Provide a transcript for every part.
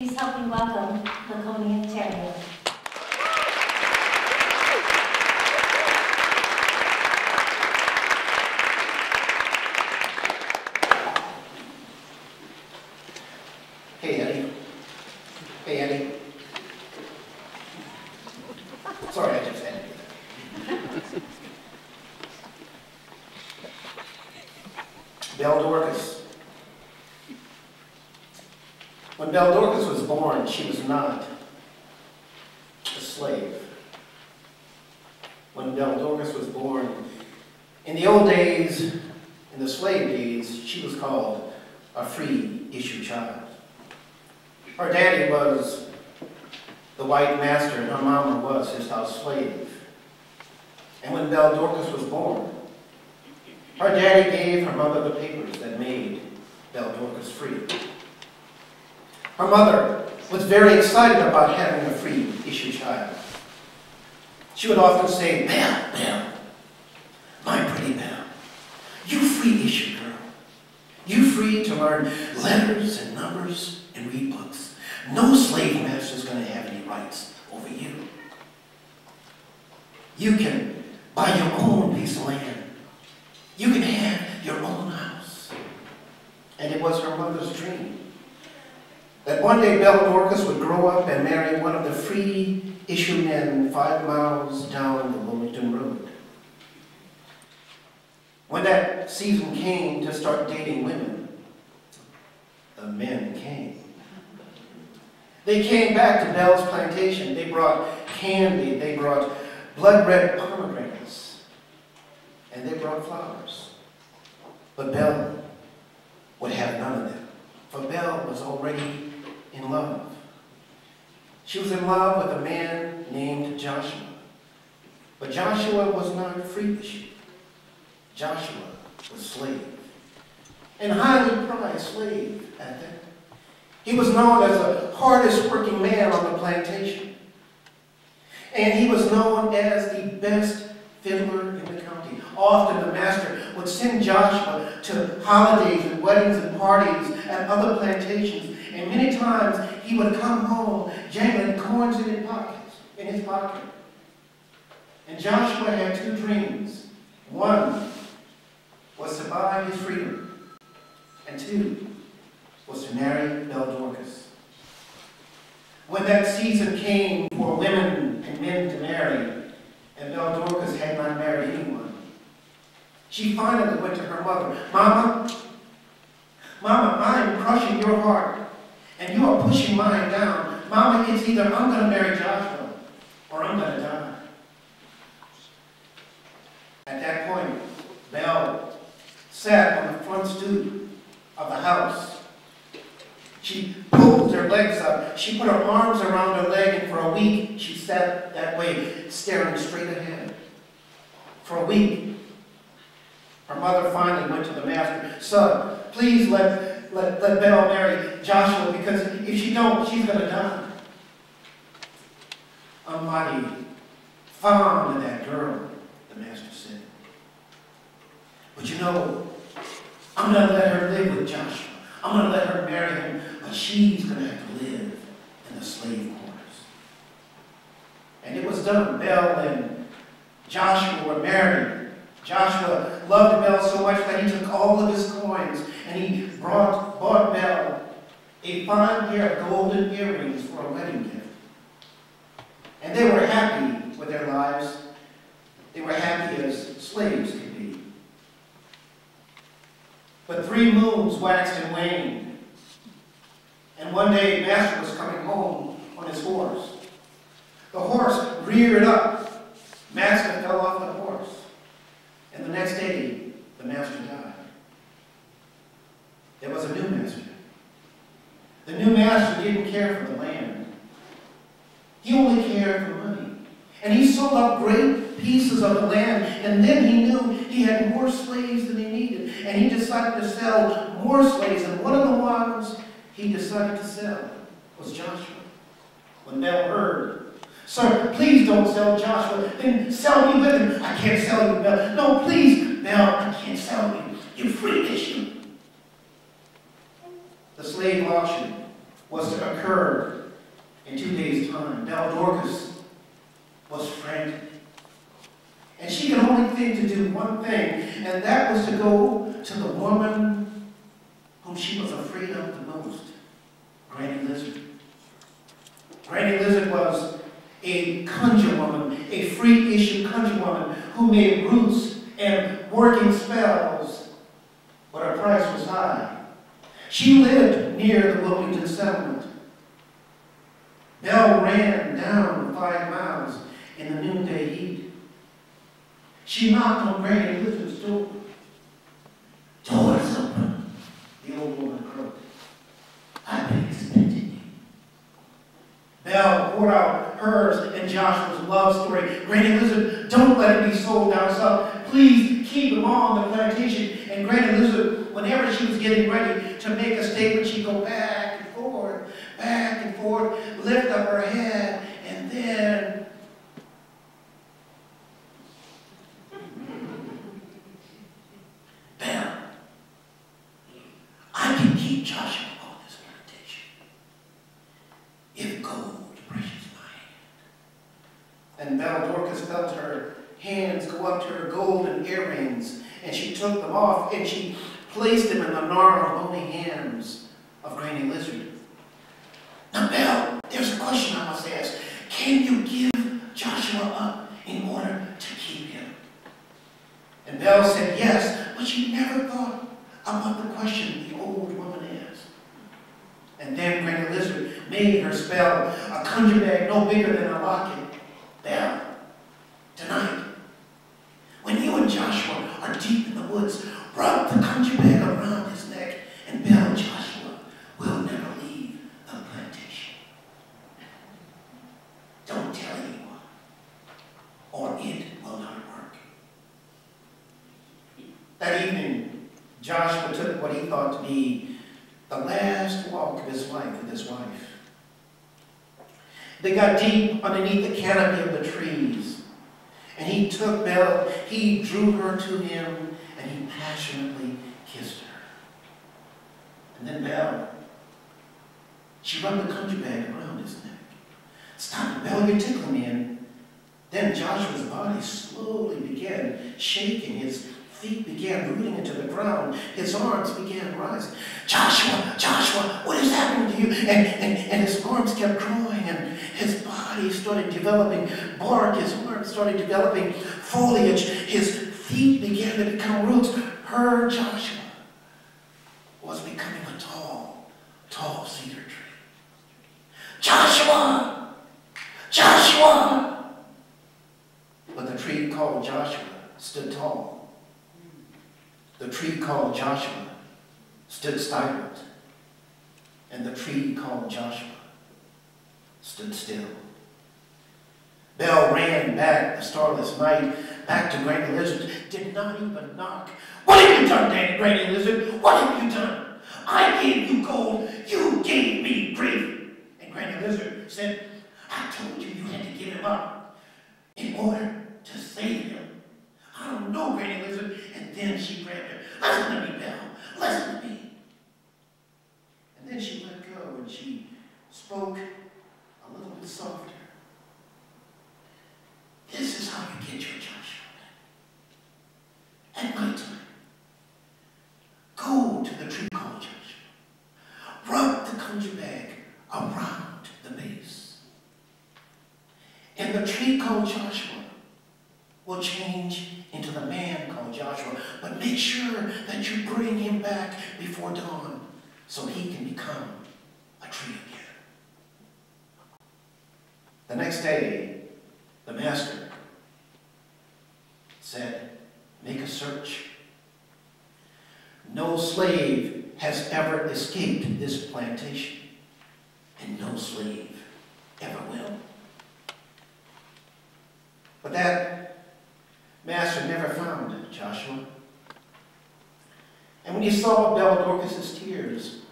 Please help me welcome Laconia Therrio. Hey, Eddie. Hey, Eddie. Sorry, I just had to do that. Belle Dorcas. When Belle Dorcas was born, she was not a slave. When Belle Dorcas was born, in the old days, in the slave days, she was called a free issue child. Her daddy was the white master and her mama was his house slave. And when Belle Dorcas was born, her daddy gave her mother the papers that made Belle Dorcas free. Her mother was very excited about having a free issue child. She would often say, "Belle, Belle, my pretty Belle, you free issue girl. You free to learn letters and numbers and read books. No slave master's going to have any rights over you. You can buy your own piece of land. You can have your own house." And it was her mother's dream that one day Belle Dorcas would grow up and marry one of the free issue men 5 miles down the Rowayton Road. When that season came to start dating women, the men came. They came back to Belle's plantation. They brought candy, they brought blood-red pomegranates, and they brought flowers. But Belle would have none of them, for Belle was already in love. She was in love with a man named Joshua. But Joshua was not free issue. Joshua was slave. And highly prized slave at that. He was known as the hardest working man on the plantation. And he was known as the best fiddler in the county. Often the master would send Joshua to holidays and weddings and parties at other plantations. And many times he would come home jangling coins in his pocket. And Joshua had 2 dreams. One was to buy his freedom. And 2 was to marry Belle Dorcas. When that season came for women and men to marry, and Belle Dorcas had not married anyone, she finally went to her mother. "Mama, I am crushing your heart, and you are pushing mine down. Mama, it's either I'm going to marry Joshua, or I'm going to die." At that point, Belle sat on the front stoop of the house. She pulled her legs up. She put her arms around her leg, and for a week, she sat that way, staring straight ahead. For a week, her mother finally went to the master. "Son, please let Belle marry Joshua, because if she don't, she's going to die." "I'm mighty fond of that girl," the master said. "But you know, I'm going to let her live with Joshua. I'm going to let her marry him, but she's going to have to live in the slave quarters." And it was done. Belle and Joshua were married. Joshua loved Belle so much that he took all of his coins and he bought Belle a fine pair of golden earrings for a wedding gift. And they were happy with their lives. They were happy as slaves could be. But 3 moons waxed and waned. And one day, Master was coming home on his horse. The horse reared up. Master fell off the horse. And the next day, the master died. There was a new master. The new master didn't care for the land. He only cared for money. And he sold up great pieces of the land, and then he knew he had more slaves than he needed. And he decided to sell more slaves, and one of the ones he decided to sell was Joshua. When Belle heard, "Sir, please don't sell Joshua. Then sell me with him." "I can't sell you, Belle." "No, please, Belle, I can't sell you. You're free issue." The slave auction was to occur in 2 days' time. Belle Dorcas was frantic. And she could only think to do one thing, and that was to go to the woman whom she was afraid of the most, Granny Lizard. Granny Lizard was a conjure woman, a free-issue conjure woman who made roots and working spells, but her price was high. She lived near the Rowayton settlement. Belle ran down the 5 miles in the noonday heat. She knocked on Granny Lizard's door. "Door's open," the old woman croaked. "I've been expecting you." Belle poured out hers and Joshua's love story. "Granny Lizard, don't let it be sold down south. Please keep him on the plantation." And Granny Lizard, whenever she was getting ready to make a statement, she'd go back and forth, lift up her head, and then "Belle, I can keep Joshua on this plantation if gold brushes my hand." And Belle Dorcas felt her hands go up to her golden earrings, and she took them off, and she placed them in the gnarled, bony hands of Granny Lizard. "Now, Belle, there's a question I must ask. Can you give Joshua up in order to keep him?" And Belle said yes, but she never thought about the question the old woman asked. And then Granny Lizard made her spell, a conjure bag no bigger than a locket. "Belle, tonight, when you and Joshua are deep in the woods, rub the conjure bag around his neck, and Belle, Joshua will never leave the plantation. Don't tell anyone, or it will not work." That evening, Joshua took what he thought to be the last walk of his life with his wife. They got deep underneath the canopy of the trees, and he took Belle, he drew her to him, and he passionately kissed her. And then Belle, she rubbed the conjure bag around his neck. "Stop it, Belle, you're tickling me." And then Joshua's body slowly began shaking. His feet began rooting into the ground. His arms began rising. "Joshua, Joshua, what is happening to you?" And his arms kept growing, and his body started developing bark. His arms started developing foliage. His feet began to become roots. Her Joshua was becoming a tall, tall cedar tree. "Joshua! Joshua!" But the tree called Joshua stood tall. The tree called Joshua stood silent. And the tree called Joshua stood still. Belle ran back the starless night, back to Granny Lizard, did not even knock. "What have you done, Granny Lizard? What have you done? I gave you gold, you gave me grief." And Granny Lizard said, "I told you you had to give him up in order to save him." "I don't know, Granny Lizard." And then she grabbed her. "Listen to me, Belle. Listen to me." And then she let go, and she spoke a little bit softer. "This is how you get your Joshua back. At nighttime, go to the tree called Joshua. Rub the conjure bag around the base. And the tree called Joshua will change into the man called Joshua. But make sure that you bring him back before dawn so he can become a tree again." The next day, the master said, "Make a search. No slave has ever escaped this plantation, and no slave ever will." But that master never found Joshua. And when he saw Belle Dorcas' tears,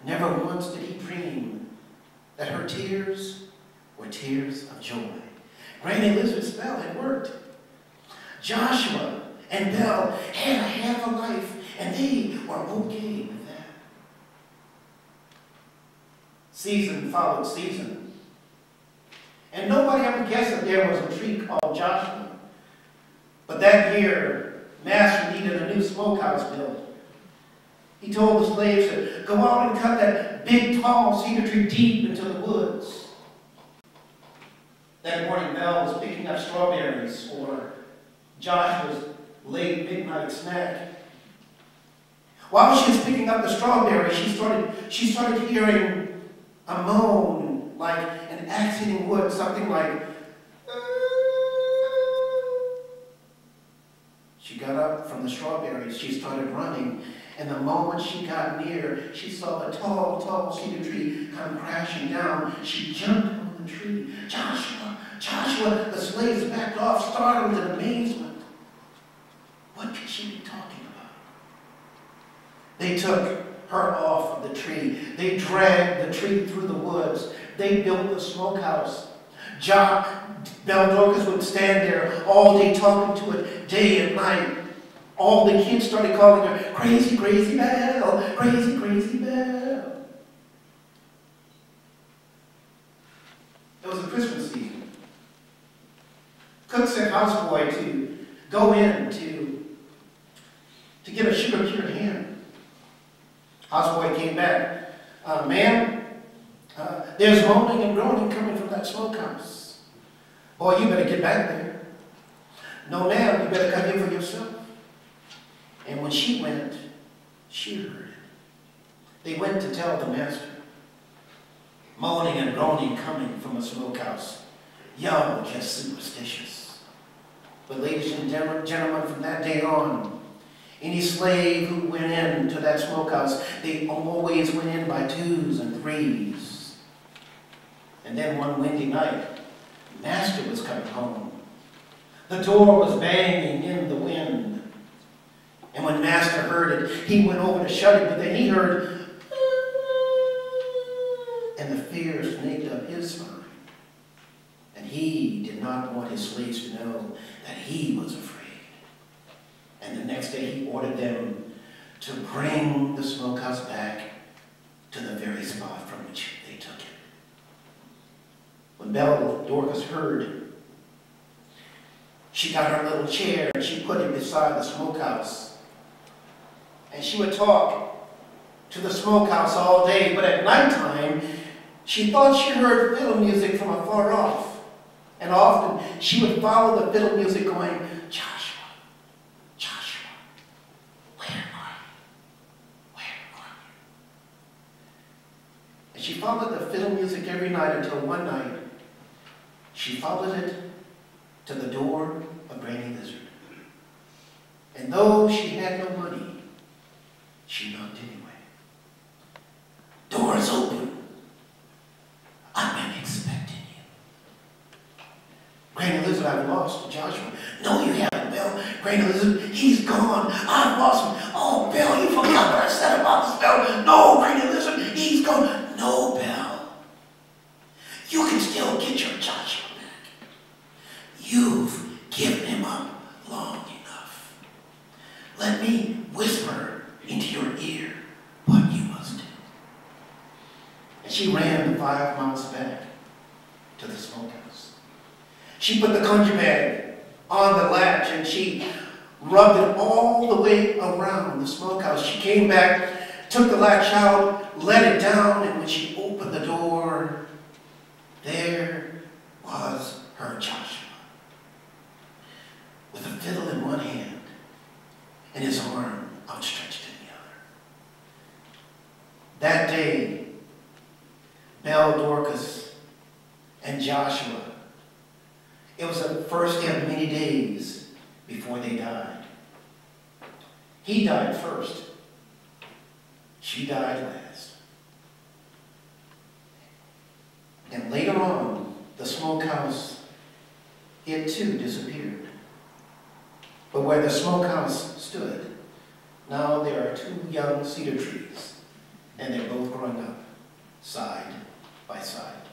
never once did he dream that her tears were tears of joy. Granny Lizard's spell had worked. Joshua and Belle had a half a life, and they were okay with that. Season followed season. And nobody ever guessed that there was a tree called Joshua. But that year, Master needed a new smokehouse built. He told the slaves to go out and cut that big, tall cedar tree deep into the woods. That morning, Belle was picking up strawberries for Joshua's late midnight snack. While she was picking up the strawberries, she started hearing a moan like an axe hitting wood, something like. She got up from the strawberries. She started running, and the moment she got near, she saw the tall, tall cedar tree come crashing down. She jumped on the tree. Joshua, Joshua! The slaves backed off, startled in amazement. What could she be talking about? They took her off of the tree. They dragged the tree through the woods. They built the smokehouse. Belle Dorcas would stand there all day talking to it, day and night. All the kids started calling her, Crazy, Crazy Belle, Crazy, Crazy Belle. It was a Christmas season. Cook sent houseboy to go in to get a sugar-cured ham. Houseboy came back. Ma'am, there's moaning and groaning coming from that smokehouse. Boy, you better get back there. No, ma'am, you better come in for yourself. And when she went, she heard it. They went to tell the master. Moaning and groaning coming from a smokehouse. Y'all were just superstitious. But ladies and gentlemen, from that day on, any slave who went into that smokehouse, they always went in by twos and threes. And then one windy night, Master was coming home. The door was banging in the wind. And when Master heard it, he went over to shut it, but then he heard, and the fear snaked up his spine. And he did not want his slaves to know that he was afraid. And the next day he ordered them to bring the smokehouse back to the very spot from which they took it. When Belle Dorcas heard, she got her little chair and she put it beside the smokehouse. And she would talk to the smokehouse all day, but at nighttime, she thought she heard fiddle music from afar off. And often she would follow the fiddle music going, Joshua, Joshua, where are you? Where are you? And she followed the fiddle music every night until one night, she followed it to the door of Granny Lizard. And though she had no money, she knocked anyway. Doors open. I've been expecting you. Granny Lizard, I've lost Joshua. No, you haven't, Belle. Granny Lizard, he's gone. I've lost him. Oh, Belle, you forgot what I said about this, Belle. No, Granny Lizard, he's gone. No, Belle. You can still get your Joshua back. You've given him up long enough. Let me whisper into your ear what you must do. And she ran the 5 miles back to the smokehouse. She put the conjure bag on the latch and she rubbed it all the way around the smokehouse. She came back, took the latch out, let it down, and when she opened the door, there was her Joshua, with a fiddle in one hand and his arm outstretched in the other. That day, Belle Dorcas and Joshua, it was the first day of many days before they died. He died first. She died last. And later on, the smokehouse, it too disappeared. But where the smokehouse stood, now there are 2 young cedar trees, and they're both growing up side by side.